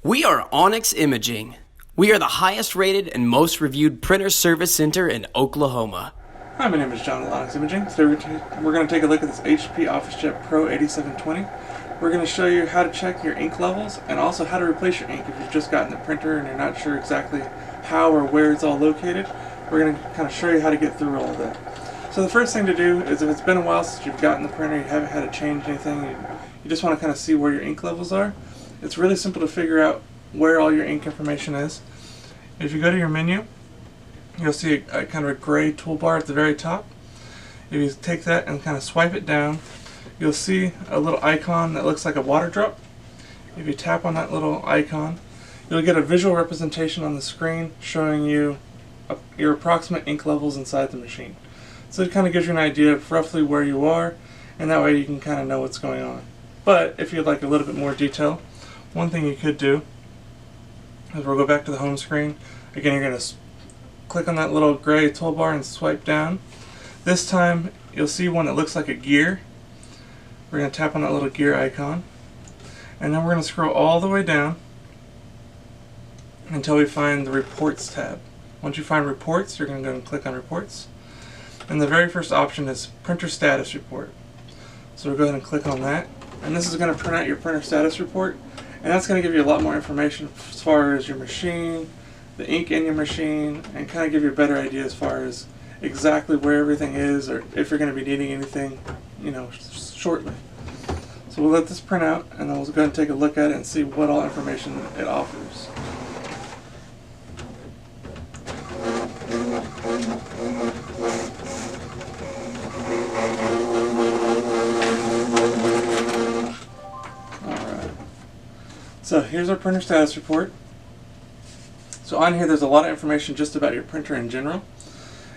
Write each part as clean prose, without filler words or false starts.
We are Onyx Imaging. We are the highest rated and most reviewed printer service center in Oklahoma. Hi, my name is John with Onyx Imaging. Today we're going to take a look at this HP Officejet Pro 8720. We're going to show you how to check your ink levels and also how to replace your ink if you've just gotten the printer and you're not sure exactly how or where it's all located. We're going to kind of show you how to get through all of that. So the first thing to do is, if it's been a while since you've gotten the printer, you haven't had to change anything, you just want to kind of see where your ink levels are. It's really simple to figure out where all your ink information is. If you go to your menu, you'll see a kind of a gray toolbar at the very top. If you take that and kind of swipe it down, you'll see a little icon that looks like a water drop. If you tap on that little icon, you'll get a visual representation on the screen showing you your approximate ink levels inside the machine. So it kind of gives you an idea of roughly where you are, and that way you can kind of know what's going on. But if you'd like a little bit more detail, one thing you could do is we'll go back to the home screen. Again, you're going to click on that little gray toolbar and swipe down. This time you'll see one that looks like a gear. We're going to tap on that little gear icon, and then we're going to scroll all the way down until we find the Reports tab. Once you find Reports, you're going to go and click on Reports, and the very first option is Printer Status Report. So we'll go ahead and click on that, and this is going to print out your printer status report, and that's going to give you a lot more information as far as your machine, the ink in your machine, and kind of give you a better idea as far as exactly where everything is, or if you're going to be needing anything, shortly. So we'll let this print out, and then we'll go ahead and take a look at it and see what all information it offers. Alright. So here's our printer status report. So on here there's a lot of information just about your printer in general,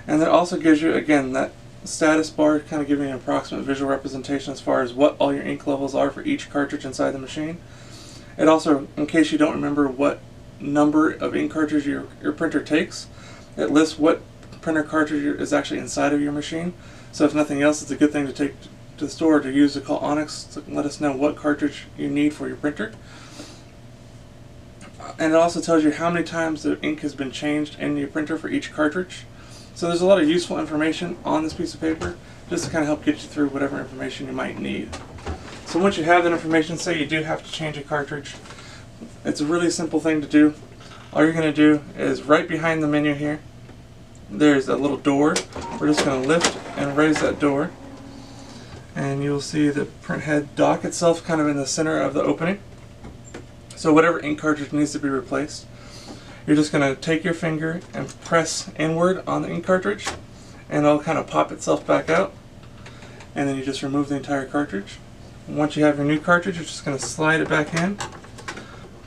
and that also gives you, again, that status bar, kind of giving you an approximate visual representation as far as what all your ink levels are for each cartridge inside the machine. It also, in case you don't remember what number of ink cartridge your printer takes, it lists what printer cartridge is actually inside of your machine. So if nothing else, it's a good thing to take to the store to use to call Onyx to let us know what cartridge you need for your printer. And it also tells you how many times the ink has been changed in your printer for each cartridge. So there's a lot of useful information on this piece of paper just to kind of help get you through whatever information you might need. So once you have that information, say you do have to change a cartridge, it's a really simple thing to do. All you're going to do is right behind the menu here, there's a little door. We're just going to lift and raise that door, and you'll see the print head dock itself kind of in the center of the opening. So whatever ink cartridge needs to be replaced, you're just going to take your finger and press inward on the ink cartridge, and it'll kind of pop itself back out, and then you just remove the entire cartridge. And once you have your new cartridge, you're just going to slide it back in,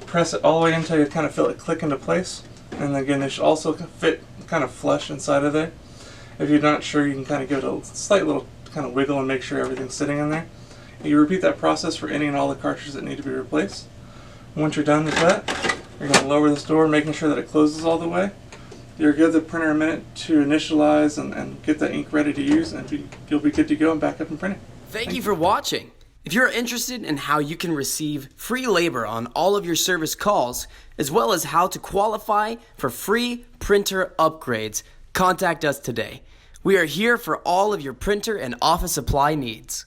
press it all the way in until you kind of feel it click into place, and again it should also fit kind of flush inside of there. If you're not sure, you can kind of give it a slight little kind of wiggle and make sure everything's sitting in there. And you repeat that process for any and all the cartridges that need to be replaced. Once you're done with that, you're going to lower this door, making sure that it closes all the way. You'll give the printer a minute to initialize and get the ink ready to use, and you'll be good to go and back up and printing. Thank you for watching. If you're interested in how you can receive free labor on all of your service calls, as well as how to qualify for free printer upgrades, contact us today. We are here for all of your printer and office supply needs.